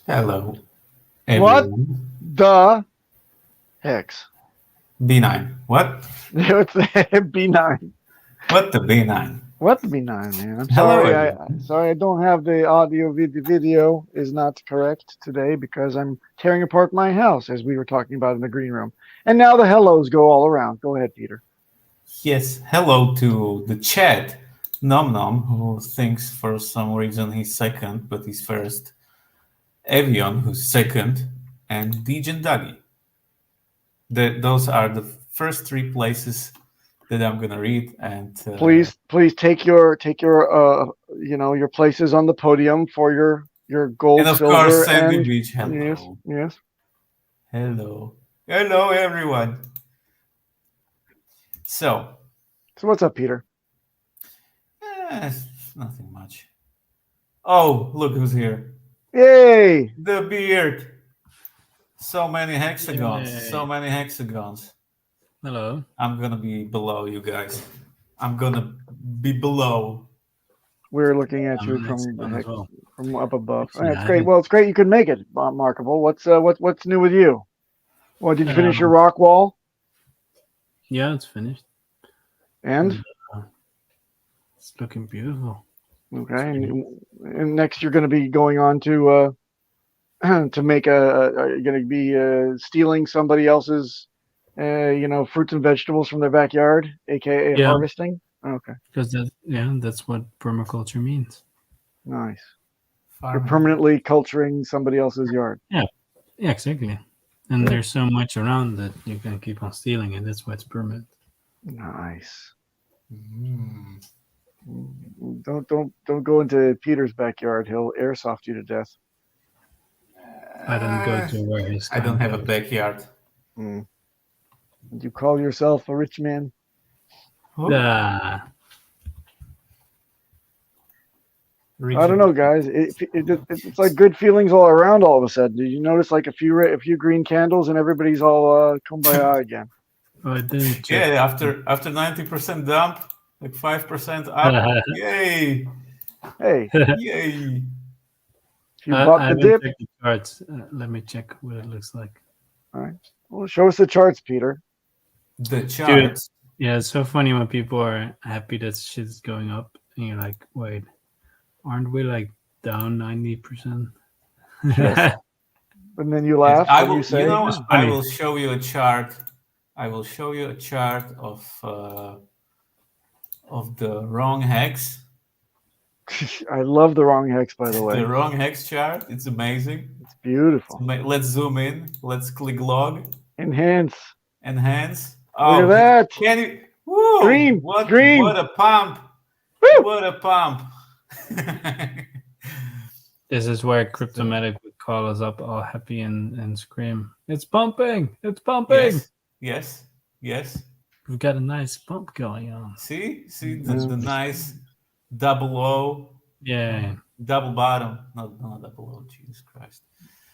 Hello, What everyone. the hex? B9. What? It's B9. What the B9? What the B9, man? I'm Hello, sorry. I everyone. sorry. I don't have the audio. Video is not correct today because I'm tearing apart my house, as we were talking about in the green room. And now the hellos go all around. Go ahead, Peter. Yes, hello to the chat. Nom Nom, who thinks for some reason he's second, but he's first. Evian, who's second. And Dejan Dagi. Those are the first three places that I'm going to read. And Please take your your places on the podium for your and gold, of course, silver, Sandy and Beach. yes, Hello. yes. Hello. Hello, everyone. So, So what's up, Peter? nothing much. Oh, look who's here. Yay! The beard. So many hexagons. So Yay. many hexagons. Hello. I'm gonna be below you guys. I'm gonna be below. We're looking at I'm you an from hexagon as well. from up above. Actually, That's I great. haven't. Well, it's great you could make it, Markable. What's new with you? Well, did you finish your Um, rock wall? yeah, it's finished. And And, it's looking beautiful. okay, It's really, and next you're going to be going on to to make you're going to be stealing somebody else's fruits and vegetables from their backyard, aka yeah, harvesting. Okay, because that's what permaculture means. nice. You're Farming. permanently culturing somebody else's yard. Yeah, yeah, exactly. And there's so much around that you can keep on stealing it. That's why it's permanent. Nice. Mm. Don't go into Peter's backyard. He'll airsoft you to death. I don't go Uh, to where his I don't kind have a goes. backyard. Mm. You call yourself a rich man? Who? Ah, I don't know, guys. It's like good feelings all around. All of a sudden, did you notice like a few green candles and everybody's all kumbaya again? oh, I didn't check. Yeah, after 90% dump, like 5% up. Yay! Hey, Yay! if you bought I the haven't dip, checked the charts. Let me check what it looks like. all right. Well, show us the charts, Peter. The Dude, charts. yeah, it's so funny when people are happy that shit's going up, and you're like, wait, aren't we like down 90%? Yes. And then you Yes, laugh I and you will. You say, It's know, I funny. will show you a chart. I will show you a chart of the wrong hex. "I love the wrong hex." By the The way, wrong hex chart. It's amazing. it's beautiful. Let's zoom in. Let's click log. Enhance. Enhance. Look at Oh, that. can you? Whoa! Green, What green. a pump! Woo! What a pump! This is where Cryptomatic would call us up all happy and scream, it's pumping! It's pumping! Yes, yes, yes. We've got a nice pump going on. See the Yeah. nice double O, Yeah. double bottom, not double O. Jesus Christ.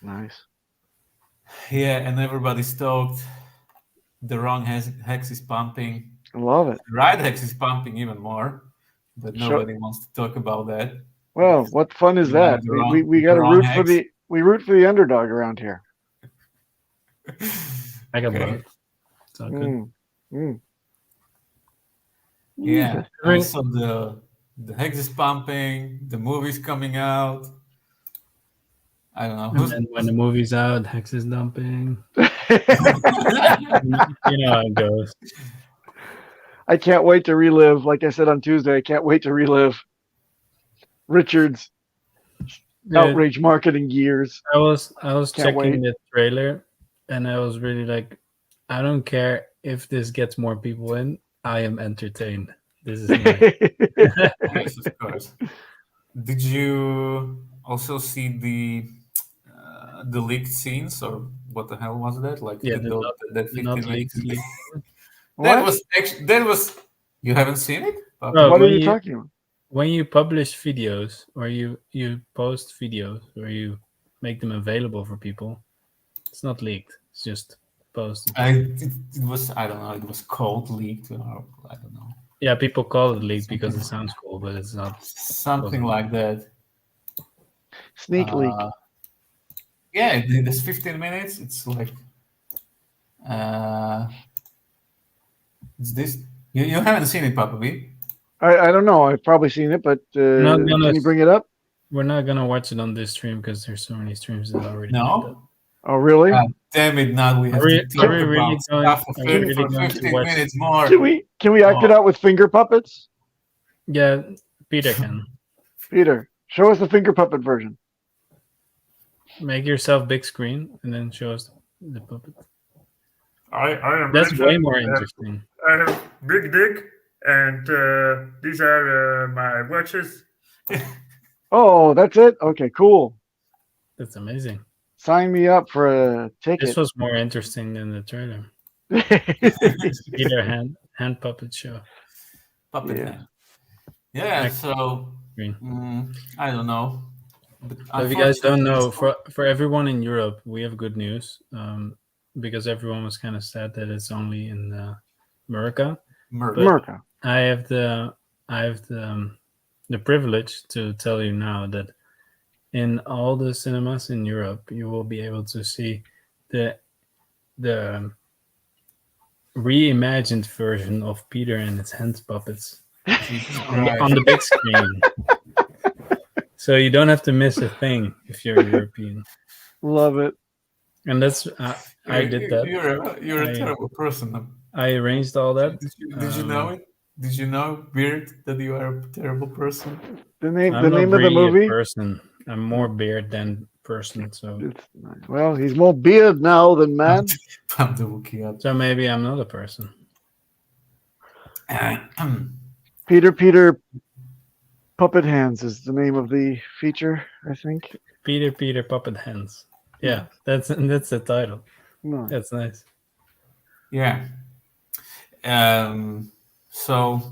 Nice. Yeah, and everybody's stoked. The wrong hex is pumping. I love it. The right hex is pumping even more, but Show, nobody wants to talk about that. well, what fun is You like that? We got the to wrong root for hex. the underdog around here. I got Okay. both. It's all good. Mm. Yeah. Right. Also the hex is pumping. The movie's coming out. I don't know. And then when the movie's out, Hex is dumping. Mm. You know how it goes. I can't wait to relive. Like I said on Tuesday, I can't wait to relive Richard's Dude, outrage marketing years. I was Can't checking wait. the trailer, and I was really like, I don't care if this gets more people in. I am entertained. This is nice. Yes, of course. Did you also see the leaked scenes, or what the hell was that? Like Yeah, that the not 15 leaked. minutes. What? That was. You haven't seen it? Bro, What are when you you talking about? when you publish videos or you post videos or you make them available for people, it's not leaked. It's just posted. It was. I don't know. It was cold leaked, or I don't know. Yeah, people call it leaked because it sounds cool, but it's not. Something like that. Sneak leak. Yeah, there's 15 minutes. It's like, it's this. You haven't seen it, Papa B? I don't know. I've probably seen it, but Not gonna- can you bring it up? We're not gonna watch it on this stream because there's so many streams that already did that. No. Oh, really? Damn it! Now we have Are we- to talk are we really about going- stuff are we really for going to 15 watch- minutes more. Can we act it out with finger puppets? Yeah, Peter can. Peter, show us the finger puppet version. Make yourself big screen and then show us the puppet. I am That's Richard. way more interesting. I have big dick, and these are my watches. Oh, that's it. Okay, cool. That's amazing. Sign me up for a ticket. This was more interesting than the trailer. Peter hand puppet show. Puppet Yeah. hand. Yeah. So Green. I don't know. But So if you guys don't know, unfortunately, for everyone in Europe, we have good news because everyone was kind of sad that it's only in America. murder. America. I have the privilege to tell you now that in all the cinemas in Europe, you will be able to see the reimagined version of Peter and his hand puppets on the big screen. So you don't have to miss a thing if you're European. Love it. And that's I did that. You're a I- terrible person. I arranged all that. Did you know it? Did you know, Beard, that you are a terrible person? The name I'm the not name of the really a movie. person. I'm more beard than person. So It's nice. Well, he's more beard now than man. Pam the Wookiee up. so maybe I'm not a person. Peter Puppet Hands is the name of the feature, I think. Peter puppet hands. Yeah, that's the title. No. That's nice. Yeah. So,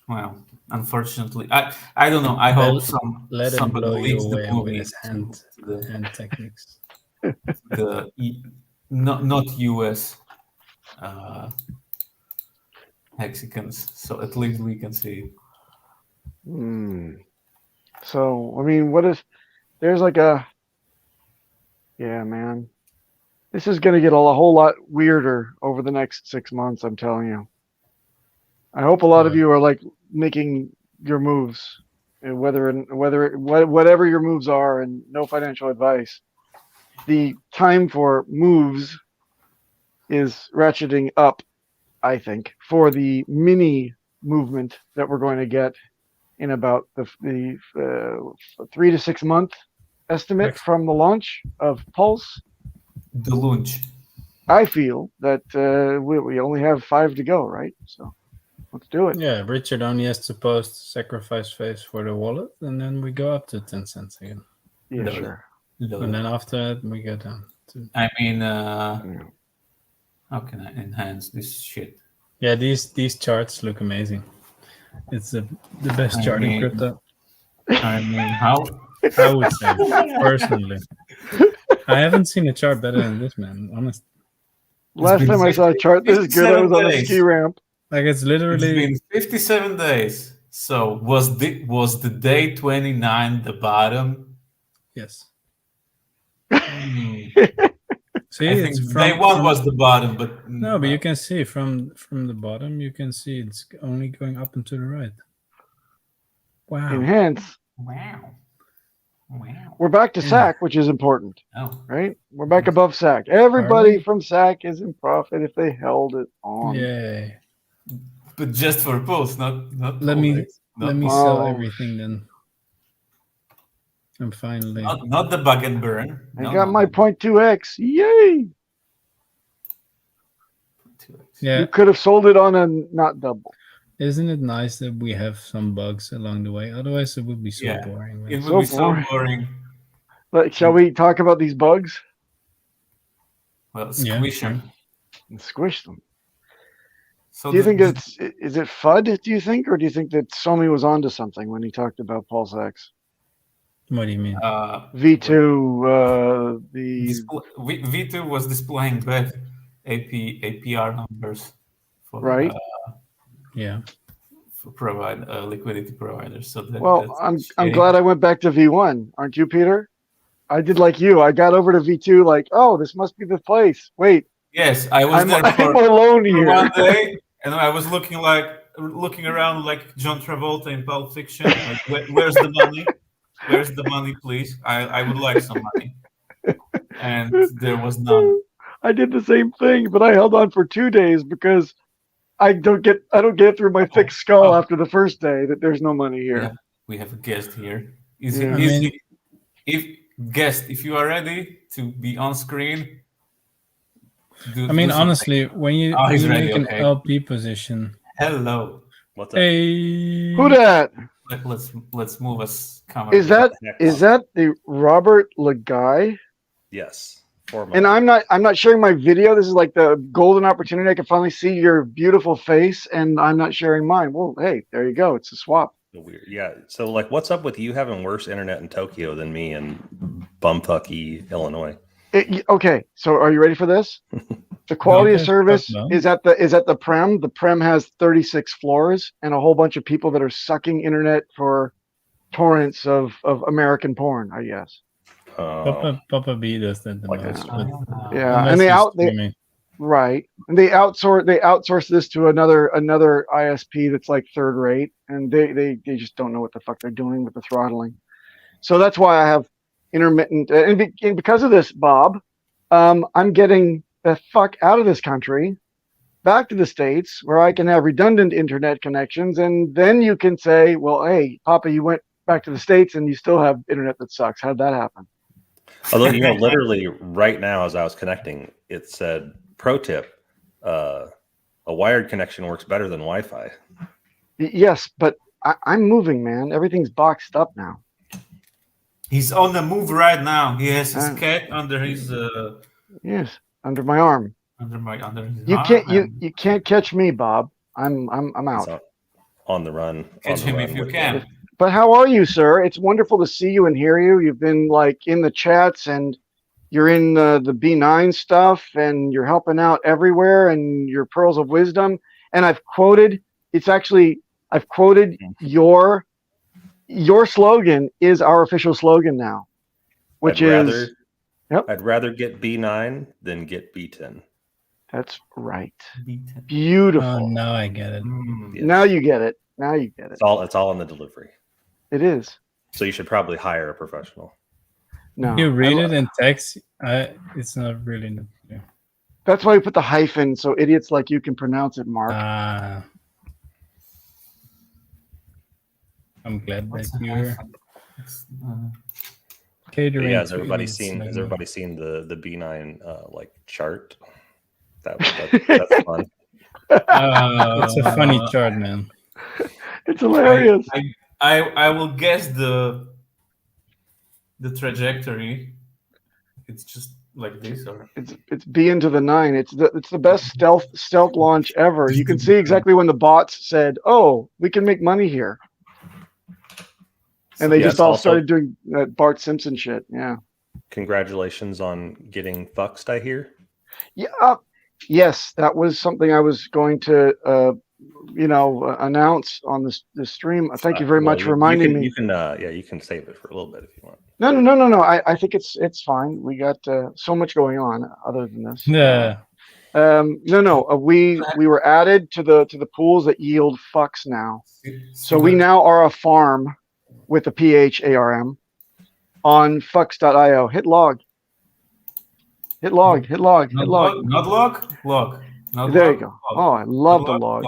well, unfortunately, I don't know. I hope Let him somebody blow you leaks the away with movie his hand to the techniques. not US Mexicans, so at least we can see. So, I mean, what if there's like a. Yeah, man. This is going to get a whole lot weirder over the next 6 months, I'm telling you. I hope a lot of Right. you are like making your moves, and whatever your moves are, and no financial advice. The time for moves is ratcheting up, I think, for the mini movement that we're going to get in about the 3 to 6 month estimate from the launch of Pulse. The launch. I feel that we only have 5 to go, right? So let's do it. Yeah, Richard only has to post sacrifice phase for the wallet, and then we go up to 10 cents again. Yeah, No. sure. And then after that, we go down to. I mean, Yeah. how can I enhance this shit? Yeah, these charts look amazing. It's the best I chart in mean- crypto. I mean, how? I would say personally. I haven't seen a chart better than this, man. Honest, Last been time I saw a chart this good, I was on a 57 ski ramp. like it's It's literally been 57 days. So was the day 29 the bottom? yes. Hmm. See, I think it's day from, one from- was the bottom, but no, but you can see from the bottom. You can see it's only going up and to the right. Wow. Enhance. wow. We're back to SAC, which is important, Oh, right? We're back above SAC. Everybody from SAC is in profit if they held it on. Yay. but just for Pulse, not. Let all me days. let me Oh. sell everything then. I'm finally. Not the bug and burn. I No, got no, my no. 0.2x. Yay! Yeah, You could have sold it on a not double. isn't it nice that we have some bugs along the way? Otherwise, it would be so Yeah. boring. man. It would So be so boring. boring. But shall we talk about these bugs Well, Yeah, squish sure. them. and squish them? So Do you the- think is it FUD? Do you think, or do you think that Somi was onto something when he talked about Pulse X? What do you mean? V2, the V2 was displaying bad APR numbers for Right. Yeah. for liquidity providers. So that, well, that's I'm shitty. glad I went back to V1. Aren't you, Peter? I did like you. I got over to V2 like, oh, this must be the place. Wait, Yes, I was there I'm alone for here. one day, and I was looking around like John Travolta in Pulp Fiction. Like, where's the money? Where's the money, please? I would like some money, and there was none. I did the same thing, but I held on for 2 days because I don't get through my thick skull after the first day that there's no money here. We have a guest here. Yeah. If you are ready to be on screen. Honestly, when you make an LP position. Hello. What's up? Hey. Who that? Let's move us. Is that the BobLeGuy? Yes. And I'm not sharing my video. This is like the golden opportunity. I can finally see your beautiful face, and I'm not sharing mine. Well, hey, there you go. It's a swap. Weird. Yeah. So, like, what's up with you having worse internet in Tokyo than me in bumfucky Illinois? Okay. So, are you ready for this? The quality of service is at the Prem. The Prem has 36 floors and a whole bunch of people that are sucking internet for torrents of American porn, I guess. Papa B does that the most. Yeah, and right, and they outsource this to another ISP that's like third rate, and they just don't know what the fuck they're doing with the throttling. So that's why I have intermittent, and because of this, Bob, I'm getting the fuck out of this country, back to the States, where I can have redundant internet connections, and then you can say, well, hey, Papa, you went back to the States and you still have internet that sucks. How'd that happen? Although, literally right now as I was connecting, it said, pro tip, a wired connection works better than Wi-Fi. Yes, but I'm moving, man. Everything's boxed up now. He's on the move right now. He has his cat under his... Yes, under my arm. Under his arm. You can't catch me, Bob. I'm out. On the run. Catch him if you can. But how are you, sir? It's wonderful to see you and hear you. You've been like in the chats, and you're in the B9 stuff, and you're helping out everywhere, and your pearls of wisdom. And I've quoted your slogan is our official slogan now, which is I'd rather get B9 than get B10. That's right. B10. Beautiful. Oh, now I get it. Yes. Now you get it. It's all in the delivery. It is. So you should probably hire a professional. No. You read it in text. It's not really. That's why we put the hyphen so idiots like you can pronounce it, Mark. I'm glad that you're catering. Yeah, has everybody seen the B9 like chart? That's fun. It's a funny chart, man. It's hilarious. I will guess the trajectory. It's just like this, or it's B into the 9. It's the best stealth launch ever. You can see exactly when the bots said, "Oh, we can make money here," and they just all started doing that Bart Simpson shit. Yeah. Congratulations on getting fuxed, I hear. Yeah. Yes, that was something I was going to announce on the stream. Thank you very much for reminding me. You can save it for a little bit if you want. No. I think it's fine. We got so much going on other than this. Yeah. We were added to the pools that yield fucks now. So we now are a farm with a PHARM on fucks.io. Hit log. Hit log. Not log. There you go. Oh, I love the log.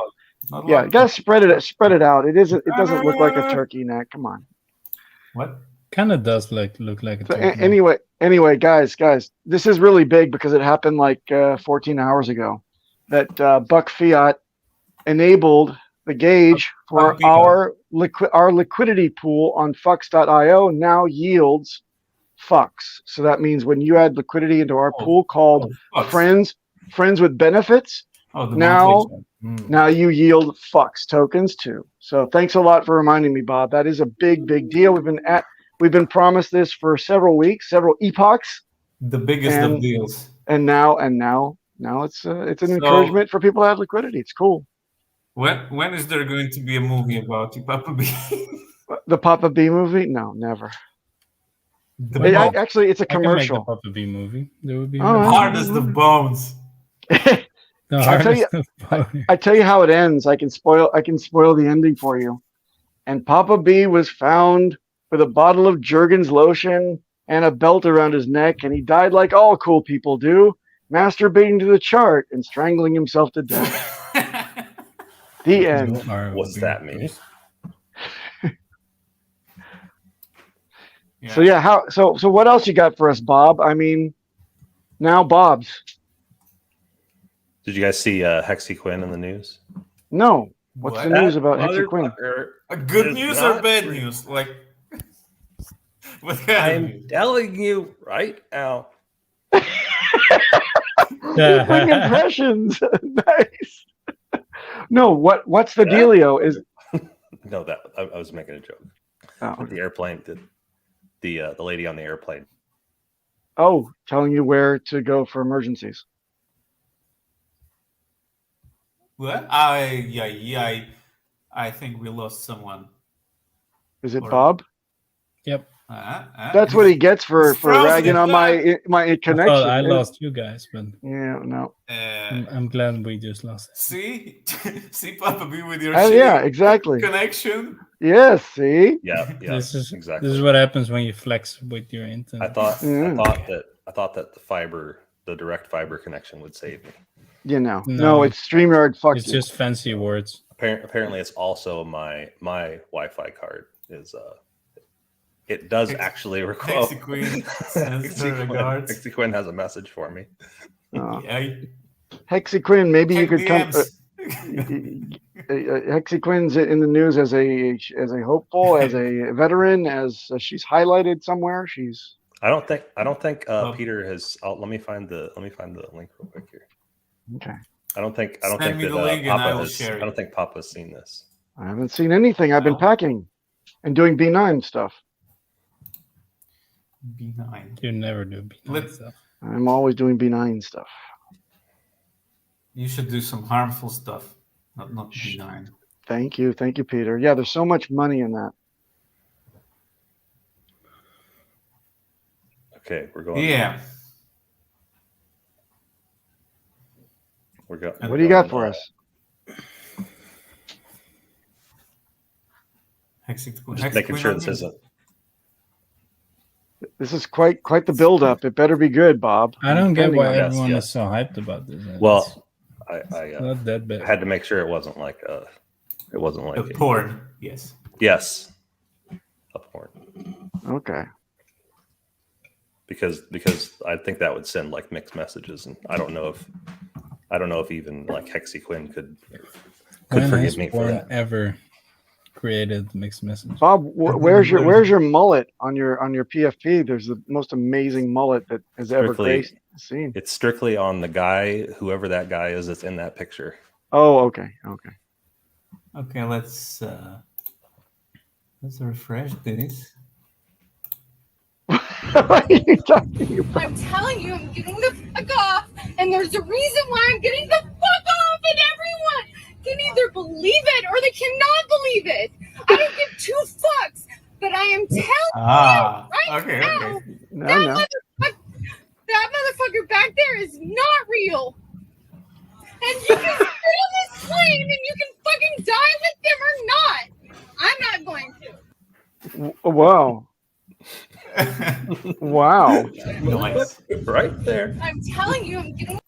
Yeah, you gotta spread it out. It doesn't look like a turkey neck. Come on. What? Kind of does look like a turkey neck. Anyway, guys, this is really big because it happened like 14 hours ago. That Buck Fiat enabled the gauge for our liquidity pool on fucks.io now yields fucks. So that means when you add liquidity into our pool called friends with benefits, now you yield fucks tokens too. So thanks a lot for reminding me, Bob. That is a big deal. We've been promised this for several weeks, several epochs. The biggest of deals. And now it's an encouragement for people to have liquidity. It's cool. When is there going to be a movie about you, Papa B? The Papa B movie? No, never. Actually, it's a I can make the commercial. Papa B movie. There would be Oh, really- Hardest of bones. the I'll tell you- hardest of both. I tell you how it ends. I can spoil the ending for you. And Papa B was found with a bottle of Jergens lotion and a belt around his neck, and he died like all cool people do, masturbating to the chart and strangling himself to death. The end. You are What's a that big mean? person. Yeah. So yeah, so what else you got for us, Bob? I mean, now Bob's. Did you guys see Hexy Quinn in the news? No. What's What? the news about Hexy Quinn? Motherfucker Good is news or not bad real. news? Like, what kind of I'm news? telling you right now. You're doing impressions. Nice. No, what's the dealio? Is No, that I was making a joke. oh, The airplane, the lady on the airplane. oh, telling you where to go for emergencies. What? I think we lost someone. Is it Or- Bob? Yep. That's what he gets for he's frozen ragging in on time. my I connection. thought I lost you guys, but Yeah, no. I'm glad we just lost it. See, see, Papa B with your Yeah, shitty exactly. connection. Yes, see? Yeah, This is exactly. This is what happens when you flex with your internet. I thought that the direct fiber connection would save me. You know. No. No, it's StreamYard. Fuck It's you. just fancy words. Apparently, it's also my Wi-Fi card is it does Hex- actually record. Hexy Queen sends her regards. Hexy Quinn has a message for me. Yeah, Hexy Quinn, maybe you check could come. DMs. Hexy Quinn's in the news as a hopeful, as a veteran, as she's highlighted somewhere. She's. I don't think Well- Peter has. Let me find the link real quick here. Okay. I don't think Send me that the link and I Papa will has. share I it. don't think Papa's seen this. I haven't seen anything. I've been No. packing and doing B9 stuff. B9. You never do B9 Let's- stuff. I'm always doing B9 stuff. You should do some harmful stuff, not B9. Thank you, Peter. Yeah, there's so much money in that. Okay, we're going. Yeah. We're going. What do you got for us? Just making sure this isn't. This is quite the build-up. It better be good, Bob. I don't get Depending why on- Yes, everyone yes. is so hyped about this. Well, It's I not that bad. had to make sure it wasn't like Porn, yes. yes, a porn, Okay. because I think that would send like mixed messages, and I don't know if even like Hexy Quinn could When forgive has me for porn that. ever created mixed messages? Bob, where's your mullet on your PFP? There's the most amazing mullet that has ever Strictly- graced the scene. It's strictly on the guy, whoever that guy is that's in that picture. Oh, okay. Okay, let's refresh this. What are you talking about? I'm telling you, I'm getting the fuck off, and there's a reason why I'm getting the fuck off, and everyone can either believe it or they cannot believe it. I don't give two fucks, but I am telling you right okay, now, okay. No. that motherfucker back there is not real. And you can sit on this plane and you can fucking die with them or not. I'm not going to. Wow. Wow. Nice. Right there. I'm telling you, I'm getting.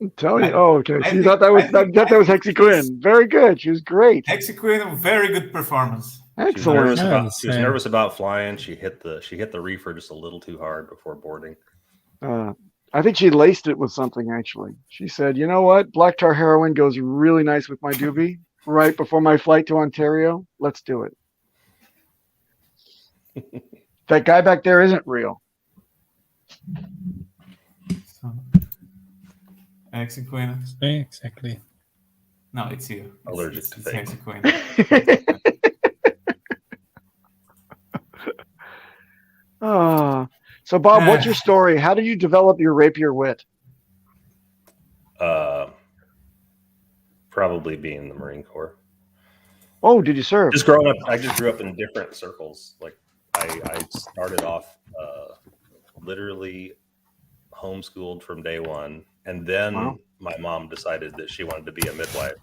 I'm telling you. Oh, okay. I So you think- thought that was I think- that was Hexy Quinn. Very good. She was great. Hexy Queen, very good performance. Excellent. Yeah, She was same. nervous about flying. She hit the reefer just a little too hard before boarding. I think she laced it with something, actually. She said, you know what? Black tar heroin goes really nice with my doobie right before my flight to Ontario. Let's do it. That guy back there isn't real. So, Hexy Queen. Yeah, exactly. No, it's you. It's- Allergic it's, to it's fake. Hexy Queen. So, Bob, what's your story? How did you develop your rapier wit? Probably being in the Marine Corps. Oh, did you serve? Just growing up, I just grew up in different circles. Like I I started off literally homeschooled from day one, and then Wow. my mom decided that she wanted to be a midwife.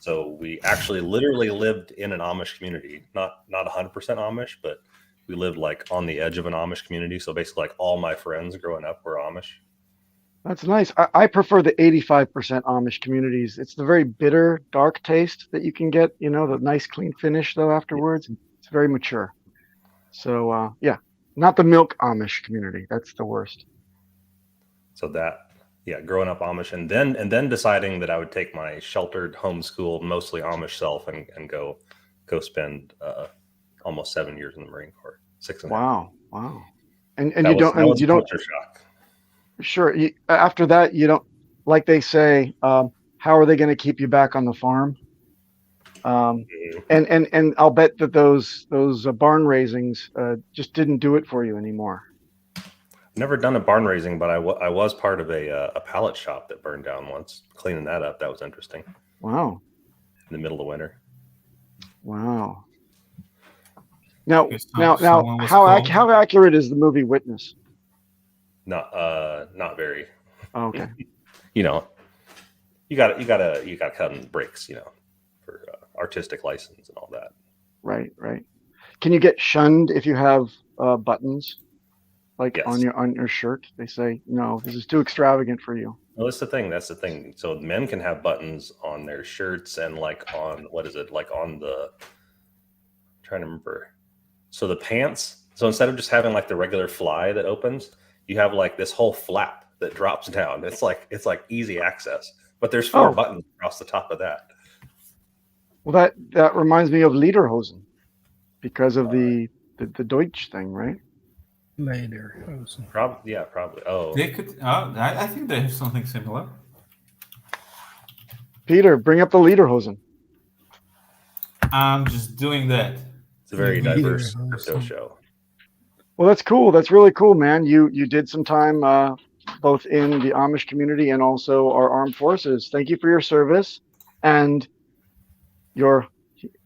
So we actually literally lived in an Amish community, not 100% Amish, but we lived like on the edge of an Amish community. So basically, like all my friends growing up were Amish. That's nice. I prefer the 85% Amish communities. It's the very bitter, dark taste that you can get, you know, the nice, clean finish, though, afterwards. It's very mature. So, yeah, not the milk Amish community. That's the worst. So that, yeah, growing up Amish, and then deciding that I would take my sheltered, homeschooled, mostly Amish self and go spend almost 7 years in the Marine Corps. 6.5. Wow. And That you was, don't, that and was you a don't, culture shock. sure. After that, you don't, like they say, how are they going to keep you back on the farm? And I'll bet that those barn raisings just didn't do it for you anymore. Never done a barn raising, but I was part of a pallet shop that burned down once. Cleaning that up, that was interesting. Wow. In the middle of winter. Wow. Now, Someone was how called. accurate is the movie Witness? Not very. Oh, okay. You know, you gotta cut in breaks, you know, for artistic license and all that. Right. Can you get shunned if you have buttons, like Yes. on your shirt? They say, no, this is too extravagant for you. Well, that's the thing. So men can have buttons on their shirts and like on trying to remember. So the pants. So instead of just having like the regular fly that opens, you have like this whole flap that drops down. It's like easy access, but there's 4 buttons across the top of that. Well, that reminds me of Lederhosen because of the Deutsch thing, right? Later. Probably. Oh, They could. I think they have something similar. Peter, bring up the Lederhosen. I'm just doing that. it's a very Maybe diverse either. crypto show. Well, that's cool. That's really cool, man. You did some time both in the Amish community and also our armed forces. Thank you for your service and your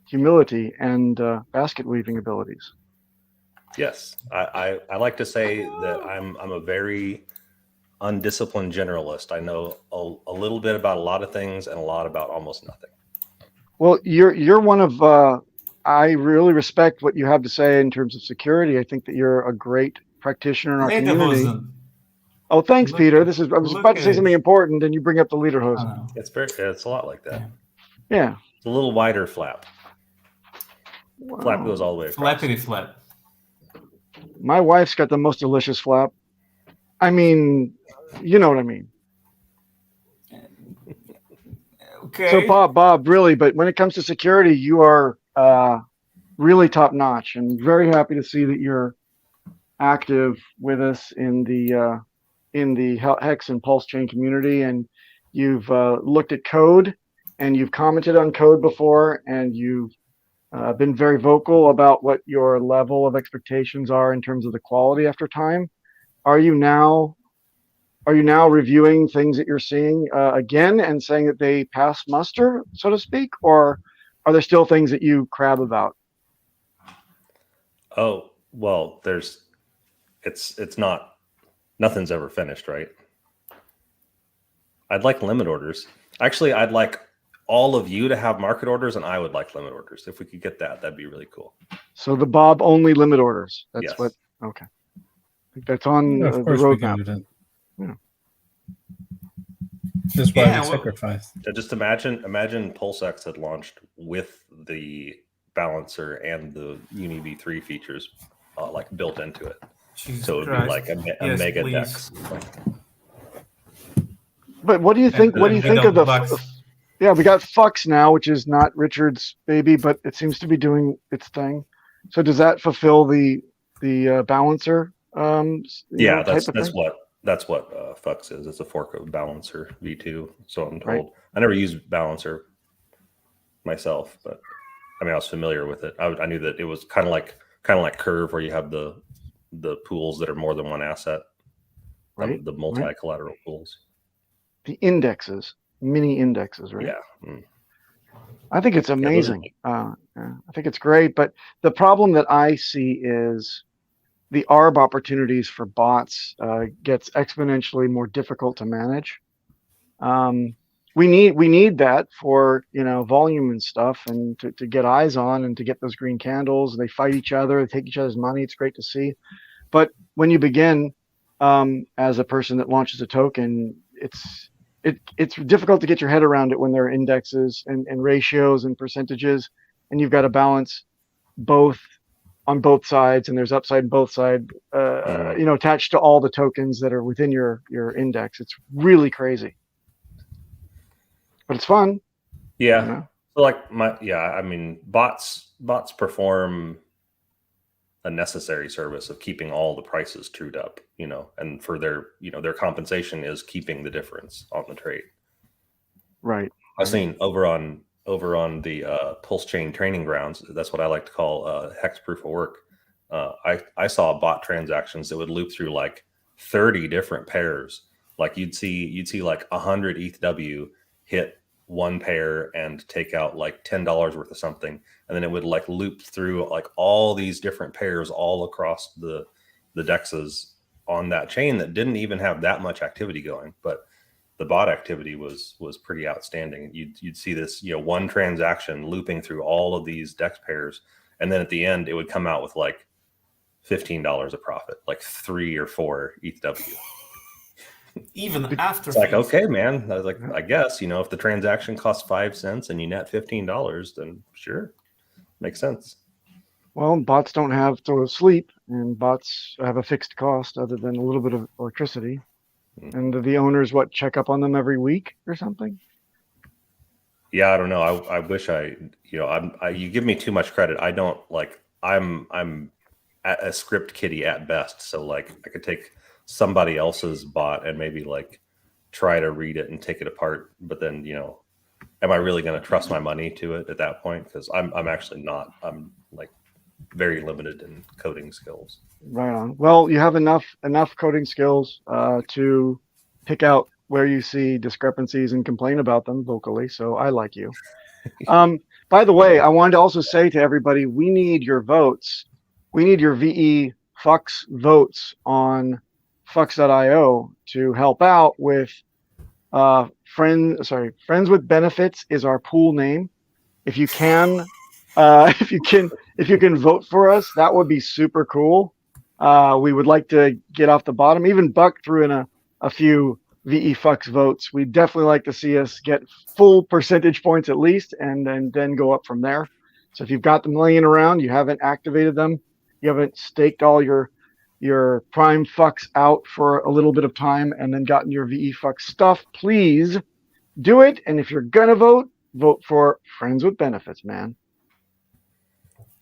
humility and basket weaving abilities. Yes, I like to say that I'm a very undisciplined generalist. I know a little bit about a lot of things and a lot about almost nothing. Well, you're one of I really respect what you have to say in terms of security. I think that you're a great practitioner in our community. Lederhosen. Oh, thanks, Look Peter. at- I was look about to say at something it. important, and you bring up the I Lederhosen. know. It's a lot like that. Yeah. It's a little wider flap. Wow. Flap goes all the way across. Flappity flap. My wife's got the most delicious flap. I mean, you know what I mean. Okay. So Bob, really, but when it comes to security, you are really top notch, and very happy to see that you're active with us in the Hex and Pulsechain community, and you've looked at code, and you've commented on code before, and you've been very vocal about what your level of expectations are in terms of the quality after time. Are you now reviewing things that you're seeing again and saying that they pass muster, so to speak, or are there still things that you crab about? Oh, well, nothing's ever finished, right? I'd like limit orders. Actually, I'd like all of you to have market orders, and I would like limit orders. If we could get that, that'd be really cool. So the Bob only limit orders. That's Yes. what. Okay. I think that's on Yeah, the of course we can roadmap. do that. Yeah. That's why Yeah, we well- sacrificed. Just imagine Pulsex had launched with the balancer and the Uni V3 features like built into it. Jesus So it would Christ. be like a Yes, mega please. dex. But what do you think? What do you think of the? Yeah, we got Fux now, which is not Richard's baby, but it seems to be doing its thing. So does that fulfill the balancer? Yeah, type of that's thing? what Fux is. It's a fork of Balancer V2. So I'm told. Right. I never used Balancer myself, but I mean I was familiar with it. I knew that it was kind of like Curve, where you have the pools that are more than one asset, Right. the multi-collateral pools. The indexes, mini indexes, right? Yeah. I think it's amazing. I think it's great. But the problem that I see is the ARB opportunities for bots gets exponentially more difficult to manage. We need that for volume and stuff, and to get eyes on and to get those green candles. They fight each other, they take each other's money. It's great to see. But when you begin as a person that launches a token, it's difficult to get your head around it when there are indexes and ratios and percentages, and you've got to balance both on both sides, and there's upside on both sides, attached to all the tokens that are within your index. It's really crazy, but it's fun. Yeah. So like I mean, bots perform a necessary service of keeping all the prices trued up, and for their compensation is keeping the difference on the trade. Right. I've seen over on the Pulsechain training grounds. That's what I like to call hex proof of work. I saw bot transactions that would loop through like 30 different pairs. Like you'd see like 100 ETH hit one pair and take out like $10 worth of something, and then it would like loop through like all these different pairs all across the dexes on that chain that didn't even have that much activity going, but the bot activity was pretty outstanding. You'd see this one transaction looping through all of these dex pairs, and then at the end it would come out with like $15 of profit, like 3 or 4 ETH. Even after it's like, okay, man. I was like, I guess, if the transaction costs 5 cents and you net $15, then sure, makes sense. Well, bots don't have to sleep, and bots have a fixed cost other than a little bit of electricity. And the owners, check up on them every week or something? Yeah, I don't know. I wish you give me too much credit. I don't I'm a script kiddie at best. So like I could take somebody else's bot and maybe like try to read it and take it apart, but then am I really going to trust my money to it at that point? Because I'm actually not. I'm like very limited in coding skills. Right on. Well, you have enough coding skills to pick out where you see discrepancies and complain about them vocally. So I like you. By the way, I wanted to also say to everybody, we need your votes. We need your VE Fux votes on Fux.io to help out with Friends with Benefits is our pool name. If you can vote for us, that would be super cool. We would like to get off the bottom. Even Buck threw in a few VE Fux votes. We'd definitely like to see us get full percentage points at least, and then go up from there. So if you've got them laying around, you haven't activated them, you haven't staked all your prime Fux out for a little bit of time and then gotten your VE Fux stuff, please do it. And if you're gonna vote for Friends with Benefits, man.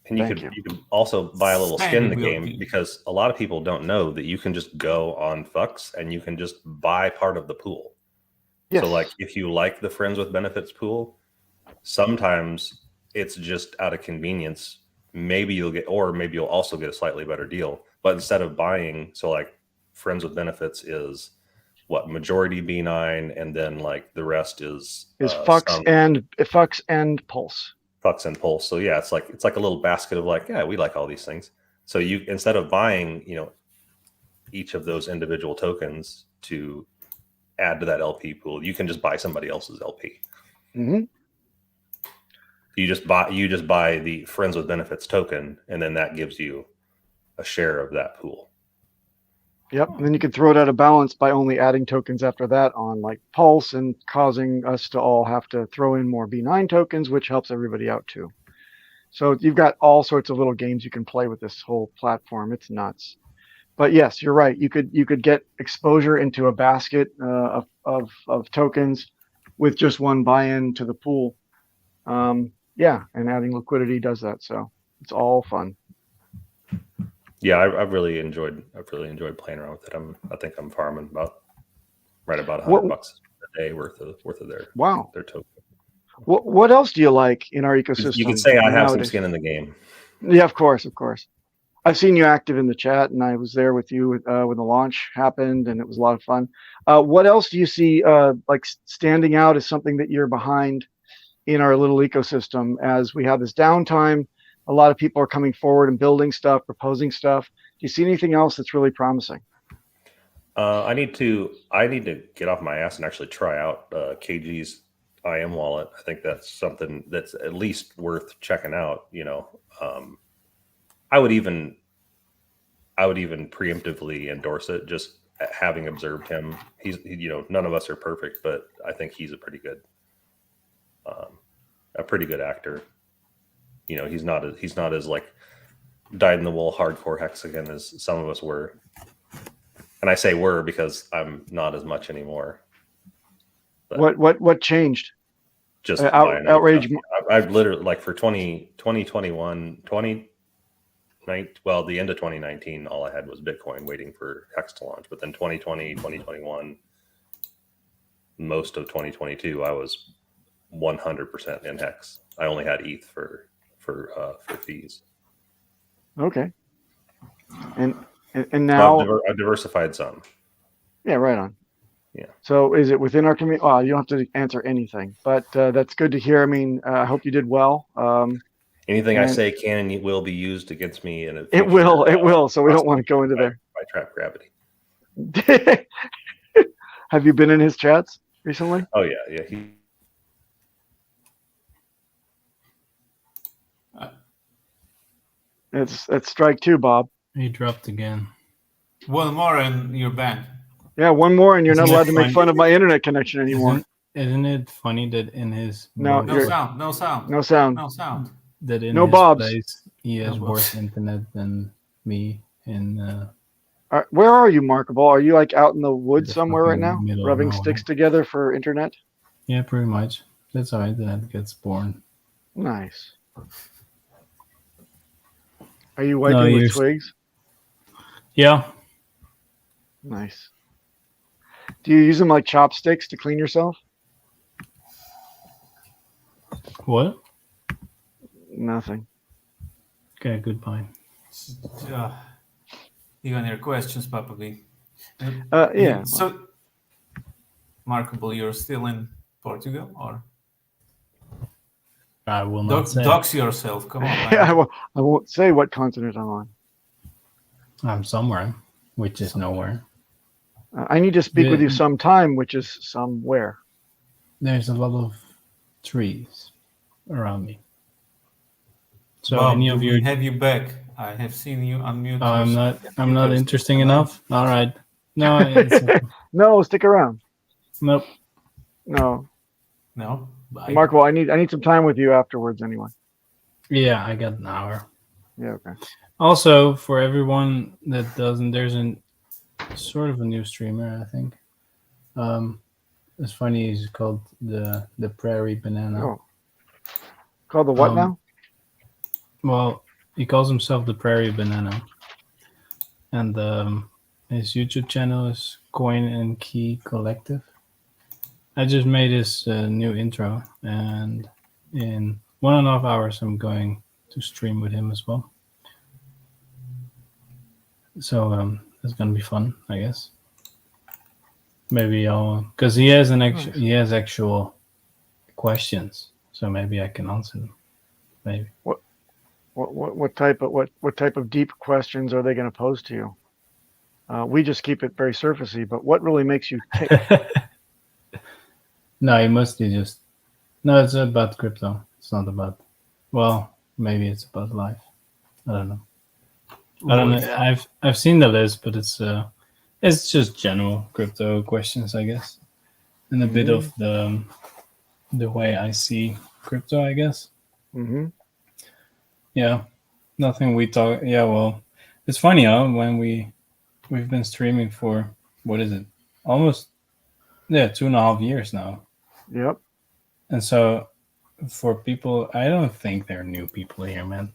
And you could also buy a little skin in the game, because a lot of people don't know that you can just go on Fux and you can just buy part of the pool. Yes. So like if you like the Friends with Benefits pool, sometimes it's just out of convenience. Maybe you'll also get a slightly better deal. But instead of buying, so like Friends with Benefits is what, majority B9, and then like the rest is Fux and Pulse. Fux and Pulse. So yeah, it's like a little basket of like, yeah, we like all these things. So you, instead of buying, each of those individual tokens to add to that LP pool, you can just buy somebody else's LP. Mm-hmm. You just buy the Friends with Benefits token, and then that gives you a share of that pool. Yep. And then you can throw it out of balance by only adding tokens after that on like Pulse, and causing us to all have to throw in more B9 tokens, which helps everybody out too. So you've got all sorts of little games you can play with this whole platform. It's nuts. But yes, you're right. You could get exposure into a basket of tokens with just one buy-in to the pool. Yeah, and adding liquidity does that. So it's all fun. Yeah, I've really enjoyed playing around with it. I think I'm farming about $100 a day worth of their token. What else do you like in our ecosystem? You could say I have some skin in the game. Yeah, of course. I've seen you active in the chat, and I was there with you when the launch happened, and it was a lot of fun. What else do you see like standing out as something that you're behind in our little ecosystem as we have this downtime. A lot of people are coming forward and building stuff, proposing stuff. Do you see anything else that's really promising? I need to get off my ass and actually try out KG's IM wallet. I think that's something that's at least worth checking out. I would even preemptively endorse it, just having observed him. He's none of us are perfect, but I think he's a pretty good actor. He's not as like dyed in the wool hardcore Hexagon as some of us were. And I say were because I'm not as much anymore. But What changed? Just outrage. I've literally, like, for 2021, the end of 2019, all I had was Bitcoin waiting for Hex to launch. But then 2020, 2021, most of 2022, I was 100% in Hex. I only had ETH for fees. Okay. And now I've diversified some. Yeah, right on. Yeah. So is it within our community? Oh, you don't have to answer anything, but that's good to hear. I mean, I hope you did well. Anything I say can and will be used against me in a future, it will. So we don't want to go into there. By trap gravity. Have you been in his chats recently? Oh yeah. It's strike two, Bob. He dropped again. One more and you're banned. Yeah, one more and you're not allowed to make fun of my internet connection anymore. Isn't it funny that in his no sound. That in no his Bob's. Place, he has worse internet than me. Where are you, Markable? Are you like out in the woods somewhere right now, rubbing nowhere. sticks together for internet? Yeah, pretty much. That's how internet gets born. Nice. Are you wiping with twigs? Yeah. Nice. Do you use them like chopsticks to clean yourself? What? Nothing. Okay, goodbye. You and your questions, probably. Yeah. So, Markable, you're still in Portugal, or? I will not say. Dox yourself. Come on. Yeah, I won't say what continent I'm on. I'm somewhere, which is nowhere. I need to speak with you sometime, which is somewhere. There's a lot of trees around me. So Bob, any of you have you back? I have seen you unmute. I'm not interesting enough. All right. No. Okay. No, stick around. Nope. No. Bye. Mark, well, I need some time with you afterwards anyway. Yeah, I got an hour. Yeah, okay. Also, for everyone that doesn't, there's a sort of a new streamer, I think. It's funny, he's called the Prairie Banana. Oh. Called the what now? Well, he calls himself the Prairie Banana. And his YouTube channel is Coin and Key Collective. I just made his new intro, and in 1.5 hours I'm going to stream with him as well. So it's gonna be fun, I guess. Maybe because he has actual questions, so maybe I can answer them. Maybe. What type of deep questions are they going to pose to you? We just keep it very surfacey, but what really makes you tick? No, he mostly just. No, it's about crypto. It's not about. Well, maybe it's about life. I don't know. I don't know. I've seen the list, but it's just general crypto questions, I guess, and a bit of the way I see crypto, I guess. Mm-hmm. Yeah, nothing we talk. Yeah, well, it's funny, when we've been streaming for what is it? Almost 2.5 years now. Yep. And so, for people, I don't think there are new people here, man.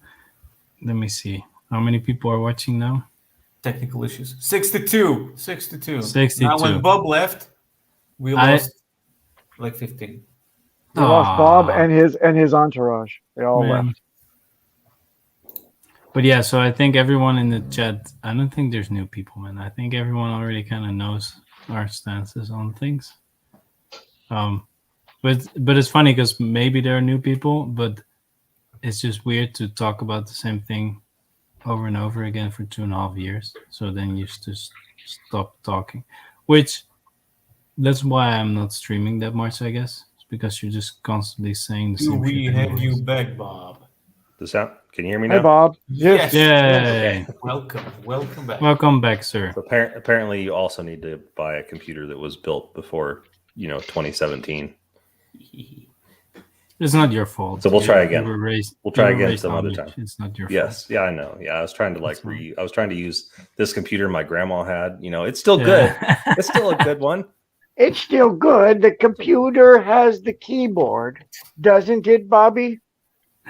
Let me see. How many people are watching now? Technical issues. 62. 62. Now, when Bob left, we lost like 15. We lost Bob and his entourage. They all left. But yeah, so I think everyone in the chat, I don't think there's new people, man. I think everyone already kind of knows our stances on things. But But it's funny because maybe there are new people, but it's just weird to talk about the same thing over and over again for 2.5 years. So then you just stop talking, which that's why I'm not streaming that much, I guess. It's because you're just constantly saying the Do same we shit. have anyways. you back, Bob? Does that? Can you hear me Hi, now? Bob. Yes. Yay. Welcome back. Welcome back, sir. So apparently, you also need to buy a computer that was built before 2017. It's not your fault. So we'll try again. You were raised, We'll try you were again raised some other Amish. time. It's not your Yes, fault. yeah, I know. Yeah, I was trying to That's fine. I was trying to use this computer my grandma had. It's still good. It's still a good one. It's still good. The computer has the keyboard, doesn't it, Bobby?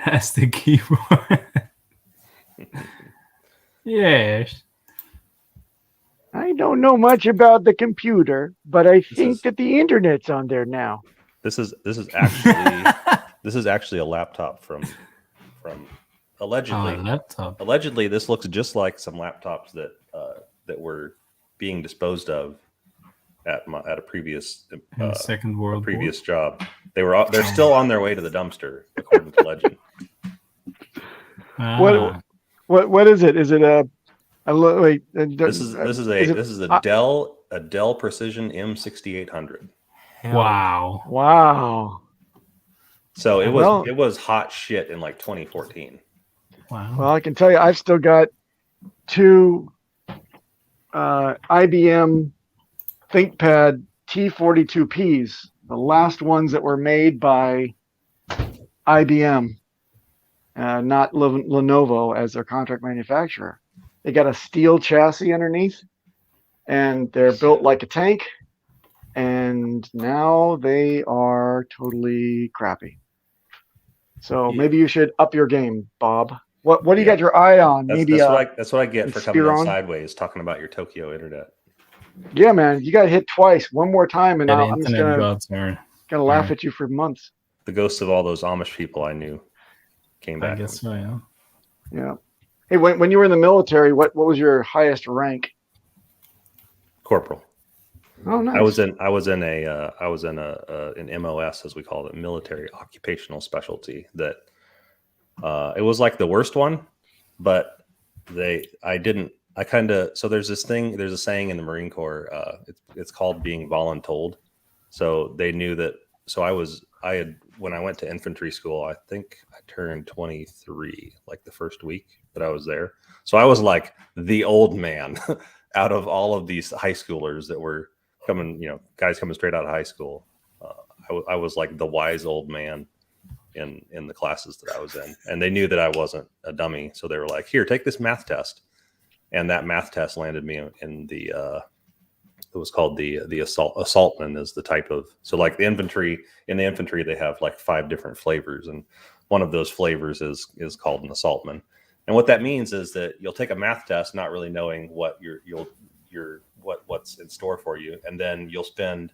That's the keyboard. Yes. I don't know much about the computer, but I think is- that the internet's on there now. This is actually a laptop from allegedly. Oh, laptop. Allegedly, this looks just like some laptops that were being disposed of at a previous In the Second World previous job. They're still on their way to the dumpster, according to legend. War. What is it? Is it wait? This is a Dell Precision M6800. Wow. Wow. So it Well- was hot shit in like 2014. Wow. Well, I can tell you, I've still got two IBM ThinkPad T42Ps, the last ones that were made by IBM, not Lenovo as their contract manufacturer. They got a steel chassis underneath, and they're built like a tank. And now they are totally crappy. So Yeah. maybe you should up your game, Bob. What do you Yeah. got your eye on? Maybe That's what I get for coming in Inspiron? sideways talking about your Tokyo internet. yeah, man, you got hit twice. One more time, and Yeah, the I'm just internet gonna gods are, laugh at you for months. The ghosts of all those Amish people I knew came I back. guess so, yeah. Yeah. Hey, when you were in the military, what was your highest rank? Corporal. Oh, nice. I was in an MOS, as we call it, military occupational specialty. That it was like the worst one, but so there's a saying in the Marine Corps. It's called being voluntold. So they knew that. So when I went to infantry school, I think I turned 23 like the first week that I was there. So I was like the old man out of all of these high schoolers that were coming, guys coming straight out of high school. I was like the wise old man in the classes that I was in, and they knew that I wasn't a dummy. So they were like, "Here, take this math test," and that math test landed me in the. It was called the assaultman is the type of, so like in the infantry they have like 5 different flavors, and one of those flavors is called an assaultman. And what that means is that you'll take a math test not really knowing what what's in store for you, and then you'll spend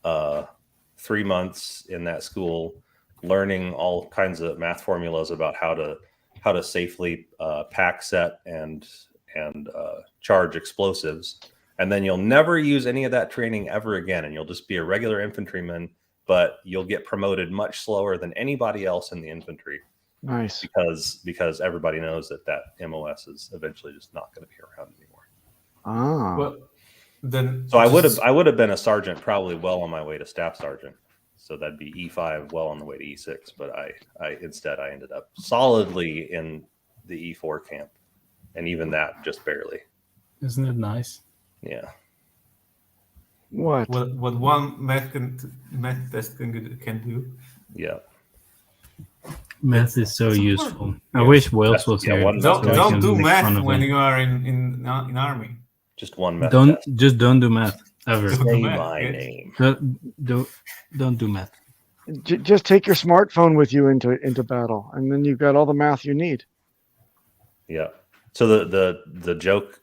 3 months in that school learning all kinds of math formulas about how to safely pack, set, and charge explosives. And then you'll never use any of that training ever again, and you'll just be a regular infantryman, but you'll get promoted much slower than anybody else in the infantry. Nice. Because everybody knows that MOS is eventually just not going to be around anymore. Ah. Well, then So I would have been a sergeant, probably well on my way to staff sergeant. So that'd be E5, well on the way to E6. But instead I ended up solidly in the E4 camp, and even that just barely. Isn't it nice? Yeah. What? what one math test can do. Yeah. Math is so useful. I Yeah. wish Wales was Yeah, here. one- so I Don't can do make fun math of when him. you are in army. Just one method. Don't do math ever. Don't Say do math, my yes. name. Don't do math. Just take your smartphone with you into battle, and then you've got all the math you need. Yeah. So the joke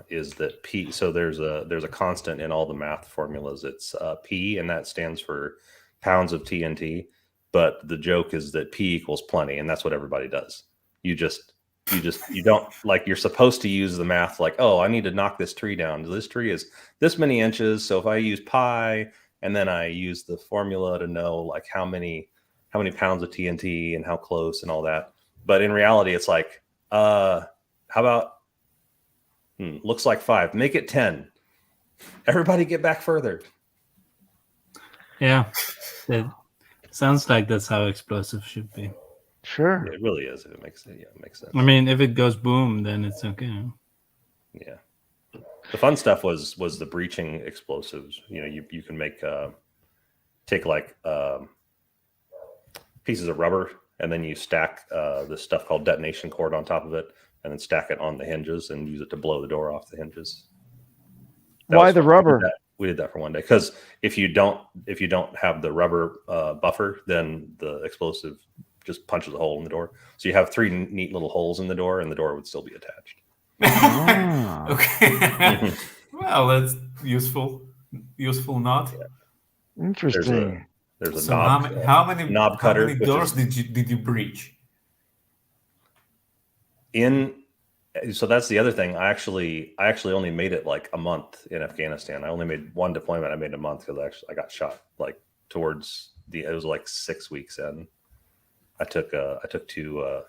is that P. So there's a constant in all the math formulas. It's P, and that stands for pounds of TNT. But the joke is that P equals plenty, and that's what everybody does. You don't, like, you're supposed to use the math like, oh, I need to knock this tree down. This tree is this many inches, so if I use pi and then I use the formula to know like how many pounds of TNT and how close and all that. But in reality, it's like, how about looks like 5, make it 10. Everybody get back further. Yeah, it sounds like that's how explosive should be. Sure. It really is. If it makes it, it makes sense. I mean, if it goes boom, then it's okay. Yeah. The fun stuff was the breaching explosives. You know, you can make take like pieces of rubber, and then you stack this stuff called detonation cord on top of it, and then stack it on the hinges and use it to blow the door off the hinges. Why the rubber? We did that for one day because if you don't have the rubber buffer, then the explosive just punches a hole in the door. So you have 3 neat little holes in the door, and the door would still be attached. Okay. Well, that's useful. Useful not. Yeah. Interesting. There's a So knob. how many knob cutter, How many which doors is- did you breach? So that's the other thing. I actually only made it like a month in Afghanistan. I only made one deployment. I made a month because I got shot like towards it was like 6 weeks in. I took 2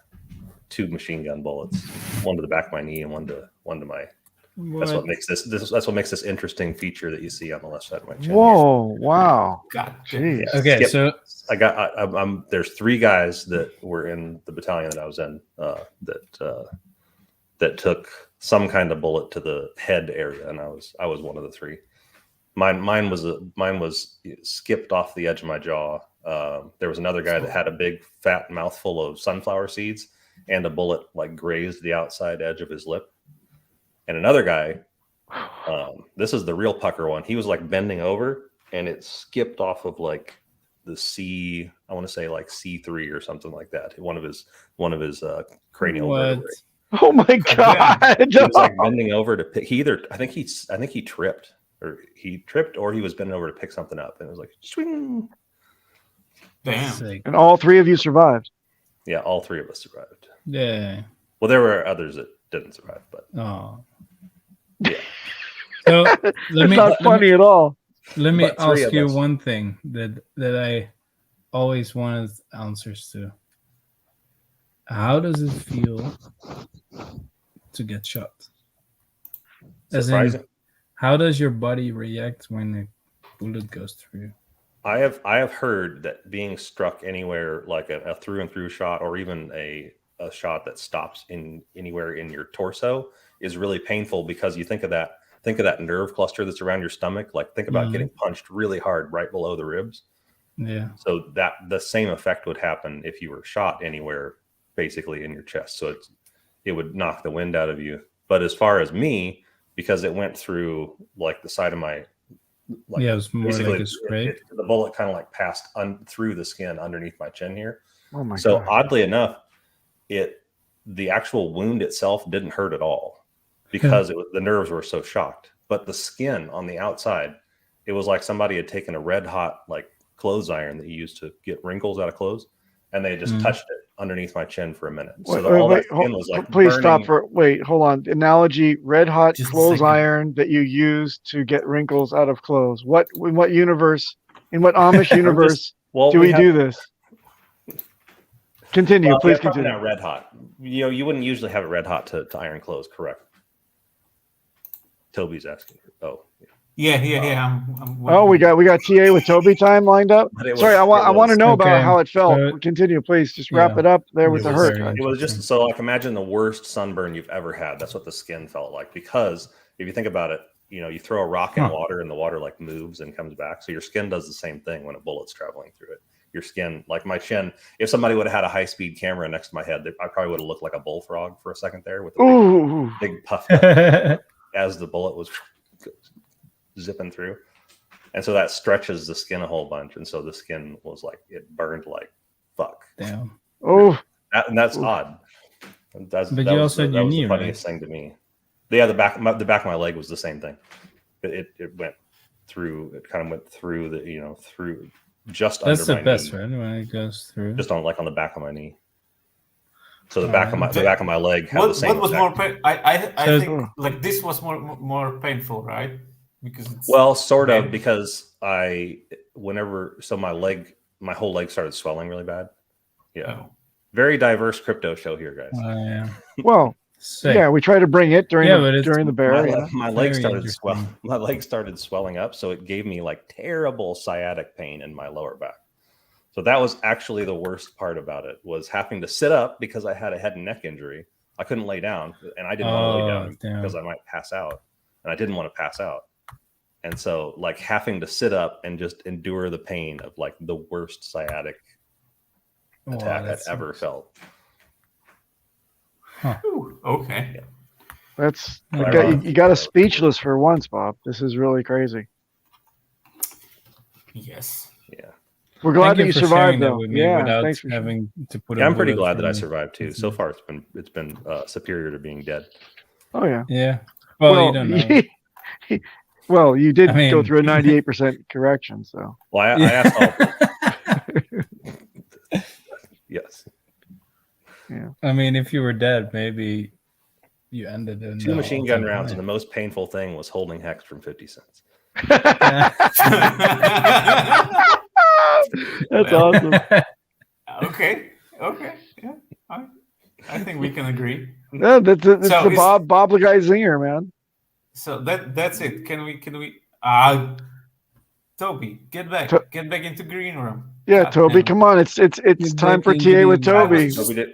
machine gun bullets, one to the back of my knee and one to my. That's what makes that's what makes this interesting feature that you see on the left side of my chin. Whoa! Wow. God. Jeez. Okay, Skip. so I got. There's 3 guys that were in the battalion that I was in that took some kind of bullet to the head area, and I was one of the 3. Mine was skipped off the edge of my jaw. There was another guy that had a big fat mouthful of sunflower seeds, and a bullet like grazed the outside edge of his lip. And another guy, this is the real pucker one. He was like bending over, and it skipped off of like the C. I want to say like C3 or something like that. One of his cranial vertebrae. Oh my God! He was like bending over to pick. I think he tripped, or he was bending over to pick something up, and it was like swing. Damn. sick. And all 3 of you survived. Yeah, all 3 of us survived. Yeah. Well, there were others that didn't survive, but Oh. yeah. So It's not funny at all. Let me But 3 ask of you us. one thing that I always wanted answers to. How does it feel to get shot? As in, Surprising. how does your body react when a bullet goes through? I have heard that being struck anywhere, like a through and through shot, or even a shot that stops in anywhere in your torso, is really painful, because you think of that nerve cluster that's around your stomach. Like, think about getting punched really hard right below the ribs. Yeah. So that the same effect would happen if you were shot anywhere, basically in your chest. So it would knock the wind out of you. But as far as me, because it went through like the side of my, like, Yeah, it was more basically like a spray. the bullet kind of like passed through the skin underneath my chin here. Oh my So God. oddly enough, the actual wound itself didn't hurt at all, because the nerves were so shocked. But the skin on the outside, it was like somebody had taken a red hot like clothes iron that you use to get wrinkles out of clothes, and they just touched it underneath my chin for a minute. So all that skin was like please burning. stop hold on. Analogy: red hot Just a clothes second. iron that you use to get wrinkles out of clothes. In what universe? In what Amish universe Well, do we have- do this? Continue, Well, please yeah, probably continue. not red hot. You wouldn't usually have it red hot to iron clothes, correct? Toby's asking. Oh, yeah. Yeah. Oh, we got TA with Toby time lined up. But it was- Sorry, I want to know about Okay, how it felt. so- Continue, please. Just wrap Yeah. it up there with It the was hurt. very- It was just so, like, imagine the worst sunburn you've ever had. That's what the skin felt like. Because if you think about it, you throw a rock in water and the water like moves and comes back. So your skin does the same thing when a bullet's traveling through it. Your skin, like my chin, if somebody would have had a high-speed camera next to my head, I probably would have looked like a bullfrog for a second there with a Ooh, big puff up as the bullet was zipping through. And so that stretches the skin a whole bunch. And so the skin was like, it burned like fuck. Damn. oh, That's odd. But you also had that your was knee, the funniest thing to me. Yeah, the back of my leg was the same thing. It went through. It kind of went through through just That's under the my best, knee, right? When it goes through. just on the back of my knee. So the back of my leg had the What same was effect. more I So- think like this was more painful, right? Because it's Well, sort of, bad? because my whole leg started swelling really bad. Yeah. Oh. Very diverse crypto show here, guys. Yeah. Well, Sick. yeah, we try to bring it during Yeah, but it's during the bear. My leg very started interesting. my leg started swelling up, so it gave me like terrible sciatic pain in my lower back. So that was actually the worst part about it, was having to sit up because I had a head and neck injury. I couldn't lay down, and I didn't want to lay down because I might pass out, and I didn't want to pass out. And so like having to sit up and just endure the pain of like the worst sciatic attack I've ever felt. Ooh, okay. Yeah. That's Yeah. you got us speechless for once, Bob. This is really crazy. Yes. Yeah. We're glad that you for survived, sharing that though. with me Yeah, without thanks for having to put. Yeah, a I'm pretty bullet glad that I through me. survived too. So far, it's been superior to being dead. Oh yeah. Yeah. Well, you don't know. Well, you did I mean- go through a 98% correction, so. Well, I asked all. Yes. I mean, if you were dead, maybe you ended in 2 the machine gun all-time rounds, high. and the most painful thing was holding Hex from 50 cents. That's awesome. Okay. Yeah. I think we can agree. Yeah, that's So the is- BobLeGuy zinger, man. So that's it. Can we Toby, get back into green room. Yeah, God Toby, damn. come on. It's Get time back for into TA with the- Toby.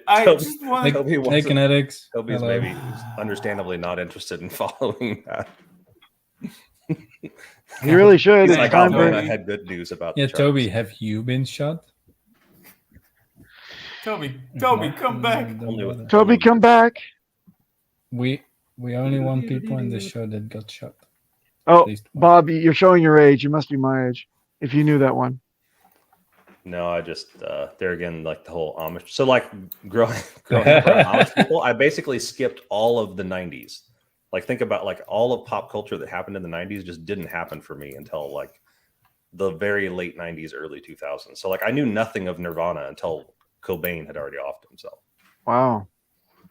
I Toby, just want Toby Hey, wasn't- Kinetics. Toby's Hello. maybe understandably not interested in following that. You really should. He's It's like, time oh man, for. I had good news about Yeah, the Toby, charts. have you been shot? Toby, come back. Don't Toby, come back. We only want people in the show that got shot. Oh, At least one. Bob, you're showing your age. You must be my age. If you knew that one. No, I just there again, like the whole Amish. So like growing up around Amish people, I basically skipped all of the 90s. Like think about like all of pop culture that happened in the 90s just didn't happen for me until like the very late 90s, early 2000s. So like I knew nothing of Nirvana until Cobain had already offed himself. Wow.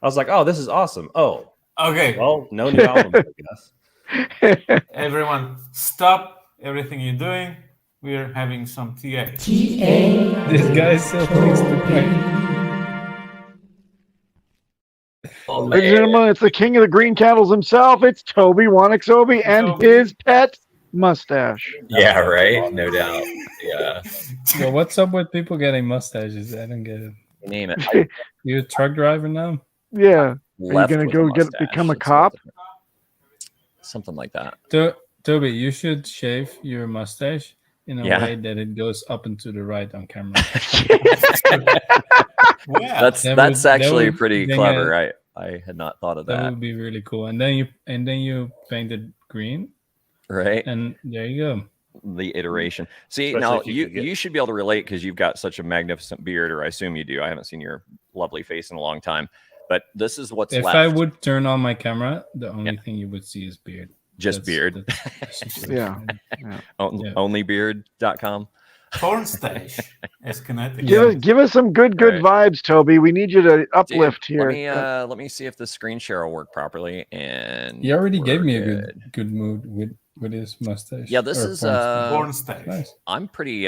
I was like, oh, this is awesome. Oh, Okay, well, no new album, I guess. everyone, stop everything you're doing. We're having some TA. This guy still thinks to play. Ladies and gentlemen, it's the king of the green candles himself. It's Toby Wanixobi and Toby. his pet mustache. Yeah, right. No doubt. Yeah. Yo, what's up with people getting mustaches? I don't get it. Name it. You a truck driver now? Yeah. Left gonna with go a mustache. become a It's cop? something like that. Toby, you should shave your mustache in a Yeah. way that it goes up and to the right on camera. Wow. That's that actually would- pretty then, clever. I had not thought of That that. would be really cool. And then you paint it green, Right. and there you go. The iteration. See, Especially now if you you could get- you should be able to relate because you've got such a magnificent beard, or I assume you do. I haven't seen your lovely face in a long time. But this is what's If left. I would turn on my camera, the only thing you would see is beard. Just beard. Yeah. Onlybeard.com. Porn stash as kinetic. Give us some good Right. vibes, Toby. We need you to uplift Dude, here. let me see if the screen share will work properly. And He already gave we're me a good mood with his mustache. Yeah, this Or is porn stash. Porn stash. Nice. I'm pretty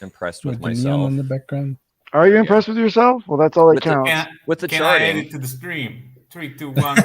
impressed with With the neon myself in the background. Are you Yeah. impressed with yourself? Well, that's all that With the- counts. with the Can I add charting. it to the stream? 3, 2, 1.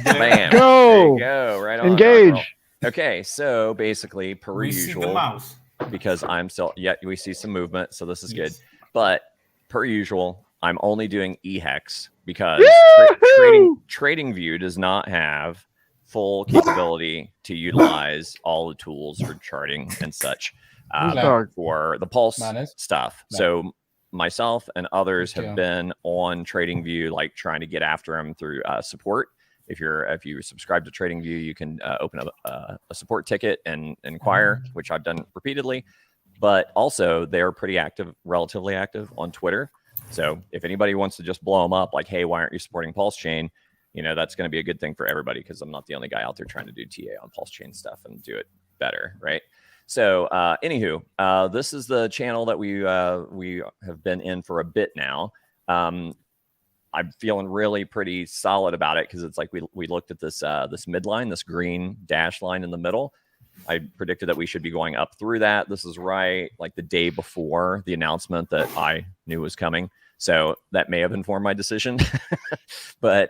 Bam. Go! There you go. Right on. Engage. rock roll. Okay, so basically, per We see the usual, mouse. because I'm still we see some movement, so this is good. Yes. But per usual, I'm only doing EHEX because Woo-hoo! Trading View does not have full capability to utilize all the tools for charting and such Dog. for the Pulse Manus? stuff. No. So myself and others Okay. have been on Trading View, like trying to get after them through support. If you subscribe to Trading View, you can open up a support ticket and inquire, which I've done repeatedly. But also, they're pretty active, relatively active on Twitter. So if anybody wants to just blow them up, like, hey, why aren't you supporting Pulsechain? That's going to be a good thing for everybody because I'm not the only guy out there trying to do TA on Pulsechain stuff and do it better, right? So, anywho, this is the channel that we have been in for a bit now. I'm feeling really pretty solid about it because it's like we looked at this this midline, this green dash line in the middle, I predicted that we should be going up through that. This is right like the day before the announcement that I knew was coming. So that may have informed my decision. But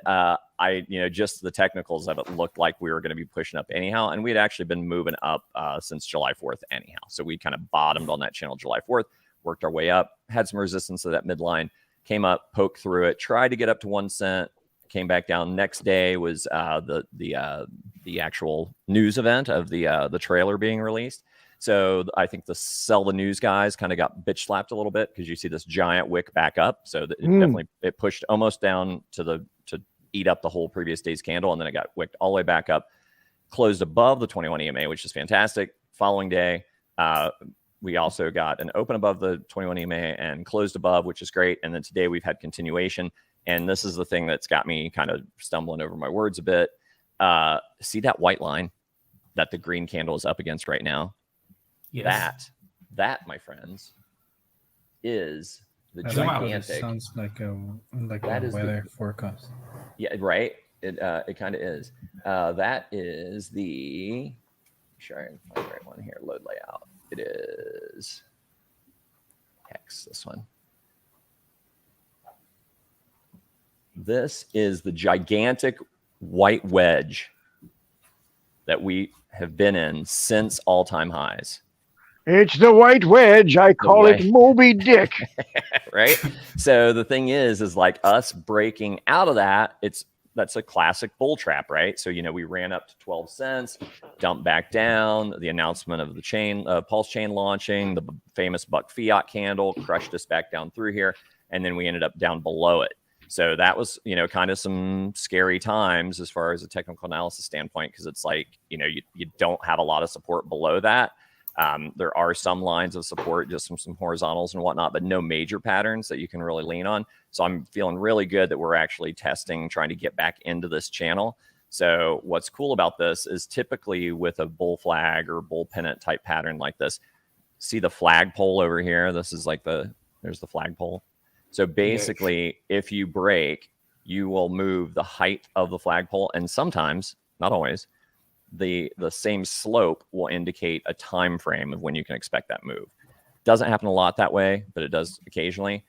just the technicals of it looked like we were going to be pushing up anyhow. And we had actually been moving up since July 4th anyhow. So we kind of bottomed on that channel July 4th, worked our way up, had some resistance to that midline, came up, poked through it, tried to get up to 1 cent, came back down. Next day was the actual news event of the trailer being released. So I think the sell the news guys kind of got bitch slapped a little bit because you see this giant wick back up. So it definitely pushed almost down to eat up the whole previous day's candle, and then it got wicked all the way back up, closed above the 21 EMA, which is fantastic. Following day, we also got an open above the 21 EMA and closed above, which is great. And then today we've had continuation. And this is the thing that's got me kind of stumbling over my words a bit. See that white line that the green candle is up against right now? Yes. That, my friends, is the I like gigantic. it sounds like a That is weather forecast. Yeah, right. It kind of is. That is the. Sure, I can find the right one here. Load layout. It is Hex. This one. This is the gigantic white wedge that we have been in since all-time highs. It's the white wedge. I call it Moby Dick. Right? So the thing is like us breaking out of that, that's a classic bull trap, right? So, we ran up to 12 cents, dumped back down, the announcement of the Pulsechain launching, the famous buck fiat candle crushed us back down through here, and then we ended up down below it. So that was, kind of some scary times as far as a technical analysis standpoint, because it's like, you don't have a lot of support below that. There are some lines of support, just some horizontals and whatnot, but no major patterns that you can really lean on. So I'm feeling really good that we're actually testing, trying to get back into this channel. So what's cool about this is typically with a bull flag or bull pennant type pattern like this, see the flagpole over here? This is like there's the flagpole. So basically, if you break, you will move the height of the flagpole, and sometimes, not always, the same slope will indicate a time frame of when you can expect that move. Doesn't happen a lot that way, but it does occasionally.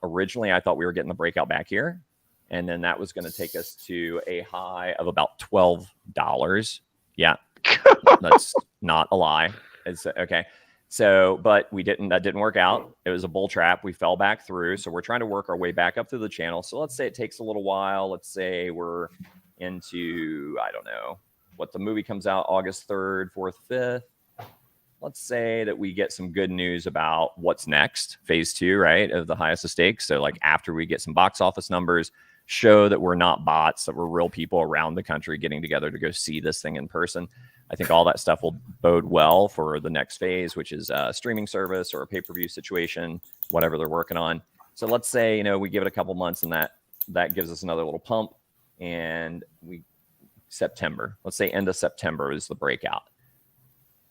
Originally, I thought we were getting the breakout back here, and then that was going to take us to a high of about $12. Yeah, that's not a lie. It's okay. So, but that didn't work out. It was a bull trap. We fell back through. So we're trying to work our way back up through the channel. So let's say it takes a little while. Let's say we're into, I don't know what the movie comes out August 3rd, 4th, 5th. Let's say that we get some good news about what's next, phase 2, right, of the highest of stakes. So like after we get some box office numbers, show that we're not bots, that we're real people around the country getting together to go see this thing in person. I think all that stuff will bode well for the next phase, which is a streaming service or a pay-per-view situation, whatever they're working on. So let's say, we give it a couple months and that gives us another little pump, and September, let's say end of September is the breakout.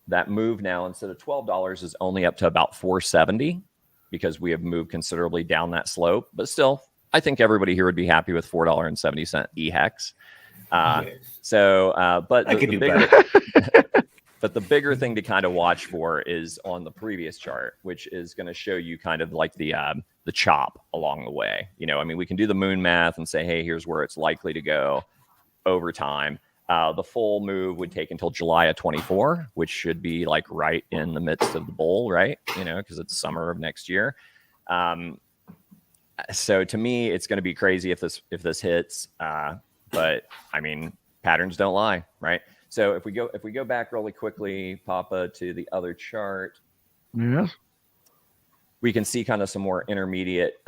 That move now, instead of $12, is only up to about $4.70 because we have moved considerably down that slope. But still, I think everybody here would be happy with $4.70 EHEX. But I could do bigger, better. but the bigger thing to kind of watch for is on the previous chart, which is going to show you kind of like the chop along the way. We can do the moon math and say, hey, here's where it's likely to go over time. The full move would take until July of 24, which should be like right in the midst of the bull, right? Because it's summer of next year. So to me, it's going to be crazy if this hits. But patterns don't lie, right? So if we go back really quickly, Papa, to the other chart, Yes. we can see kind of some more intermediate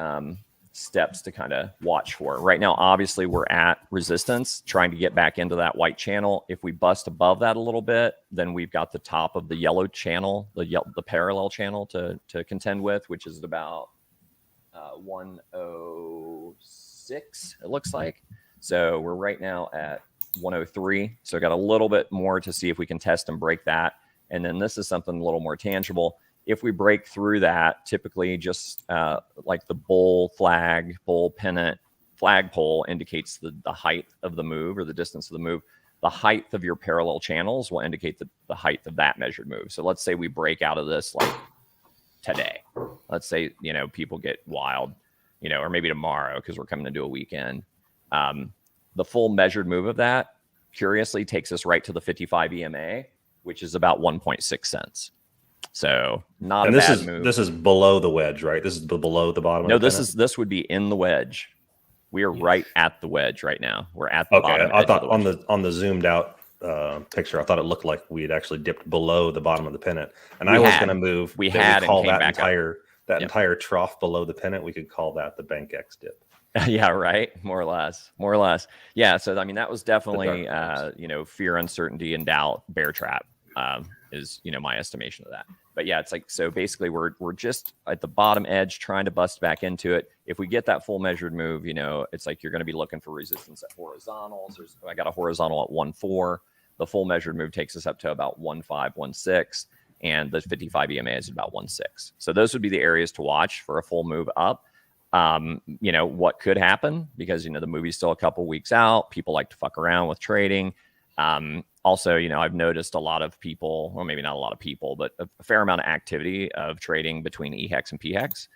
steps to kind of watch for. Right now, obviously, we're at resistance, trying to get back into that white channel. If we bust above that a little bit, then we've got the top of the yellow channel, the parallel channel to contend with, which is at about 106, it looks like. So we're right now at 103. So got a little bit more to see if we can test and break that. And then this is something a little more tangible. If we break through that, typically just like the bull flag, bull pennant flagpole indicates the height of the move or the distance of the move. the height of your parallel channels will indicate the height of that measured move. So let's say we break out of this like today. Let's say, people get wild, or maybe tomorrow because we're coming into a weekend. The full measured move of that, curiously, takes us right to the 55 EMA, which is about 1.6 cents. So not a bad move. This is below the wedge, right? This is below the bottom. No, this would be in the wedge. We are right at the wedge right now. We're at the bottom. I thought on the zoomed out picture, I thought it looked like we had actually dipped below the bottom of the pennant. And I was going to move. We had call and came that back entire up. Entire trough below the pennant. We could call that the bank X dip. Yeah, right. More or less. Yeah. So I mean, that was definitely fear, uncertainty, and doubt. Bear trap is my estimation of that. But yeah, it's like, so basically we're just at the bottom edge trying to bust back into it. If we get that full measured move, it's like you're going to be looking for resistance at horizontals. I got a horizontal at 1.4. The full measured move takes us up to about 1.5, 1.6, and the 55 EMA is about 1.6. So those would be the areas to watch for a full move up. What could happen, because the movie's still a couple weeks out. People like to fuck around with trading. Also, I've noticed a lot of people, well, maybe not a lot of people, but a fair amount of activity of trading between EHEX and PHEX.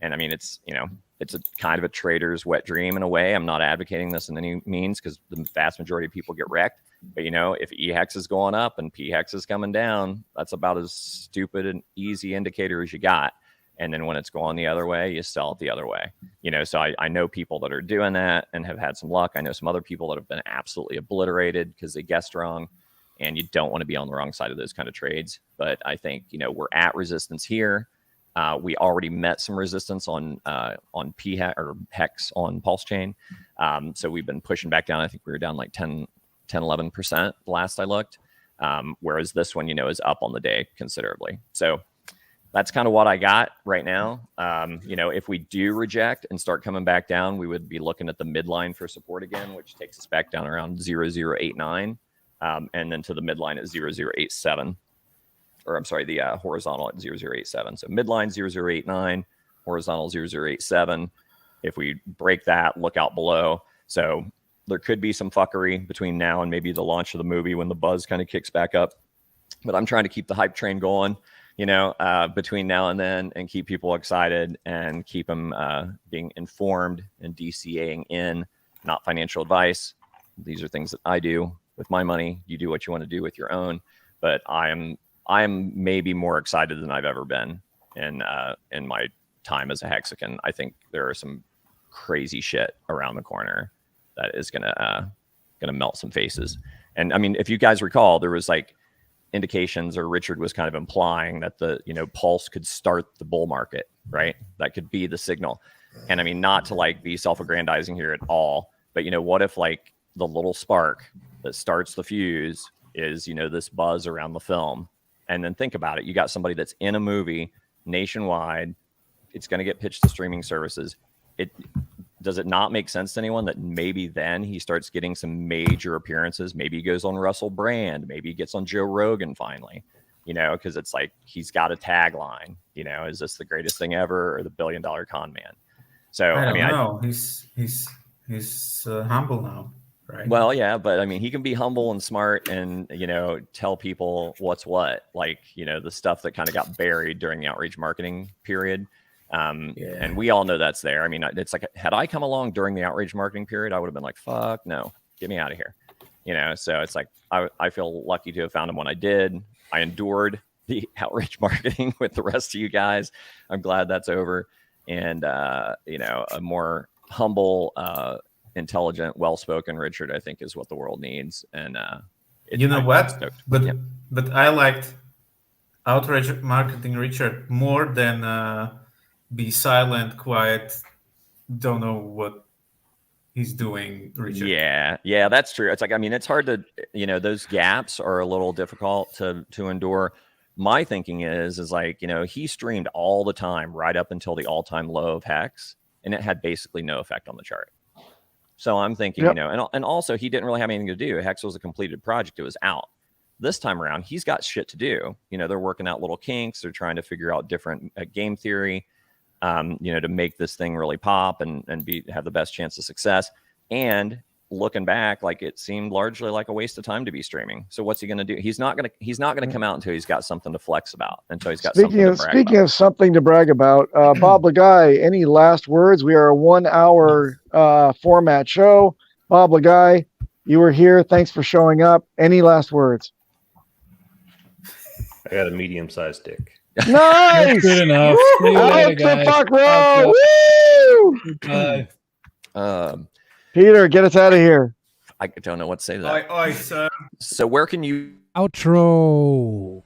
And I mean, it's a kind of a trader's wet dream in a way. I'm not advocating this in any means because the vast majority of people get wrecked. But if EHEX is going up and PHEX is coming down, that's about as stupid and easy indicator as you got. And then when it's going the other way, you sell it the other way. So I know people that are doing that and have had some luck. I know some other people that have been absolutely obliterated because they guessed wrong. And you don't want to be on the wrong side of those kind of trades. But I think, we're at resistance here. We already met some resistance on PHEX or HEX on Pulsechain. So we've been pushing back down. I think we were down like 11% last I looked. Whereas this one, is up on the day considerably. So that's kind of what I got right now. If we do reject and start coming back down, we would be looking at the midline for support again, which takes us back down around 0.089. And then to the midline at 0.087, or I'm sorry, the horizontal at 0.087. So midline 0.089, horizontal 0.087. If we break that, look out below. So there could be some fuckery between now and maybe the launch of the movie when the buzz kind of kicks back up. But I'm trying to keep the hype train going, between now and then, and keep people excited and keep them being informed and DCAing in, not financial advice. These are things that I do with my money. You do what you want to do with your own, but I am maybe more excited than I've ever been in my time as a Hexican. I think there are some crazy shit around the corner that is gonna melt some faces. And I mean, if you guys recall, there was like indications, or Richard was kind of implying that the Pulse could start the bull market, right? That could be the signal. And I mean, not to like be self-aggrandizing here at all, but what if like the little spark that starts the fuse is, this buzz around the film? And then think about it. You got somebody that's in a movie nationwide. It's going to get pitched to streaming services. Does it not make sense to anyone that maybe then he starts getting some major appearances? Maybe he goes on Russell Brand. Maybe he gets on Joe Rogan finally, because it's like he's got a tagline, is this the greatest thing ever or the $1 billion con man? So I don't know. He's humble now. Right. Well, yeah, but I mean, he can be humble and smart and, tell people what's what, like, the stuff that kind of got buried during the outreach marketing period. And we all know that's there. I mean, it's like, had I come along during the outreach marketing period, I would have been like, fuck no, get me out of here. So it's like, I feel lucky to have found him when I did. I endured the outreach marketing with the rest of you guys. I'm glad that's over. And, a more humble, intelligent, well-spoken Richard, I think, is what the world needs. And but I liked outrage marketing Richard more than be silent, quiet, don't know what he's doing Richard. Yeah, that's true. It's like, I mean, it's hard to, those gaps are a little difficult to endure. My thinking is like, he streamed all the time right up until the all-time low of Hex, and it had basically no effect on the chart. So I'm thinking, and also he didn't really have anything to do. Hex was a completed project. It was out. This time around, he's got shit to do. They're working out little kinks. They're trying to figure out different game theory, to make this thing really pop and have the best chance of success. And looking back, like it seemed largely like a waste of time to be streaming. So what's he going to do? He's not going to come out until he's got something to flex about. Until he's got something to brag Speaking about. of something to brag about, BobLeGuy, any last words? We are a 1 hour format show. BobLeGuy, you were here. Thanks for showing up. Any last words? I got a medium-sized dick. Nice. Good enough. See you Out later, the guys. fuck row. Woo! Bye. Peter, get us out of here. I don't know what to say to that. Oi, sir. So where can you Outro.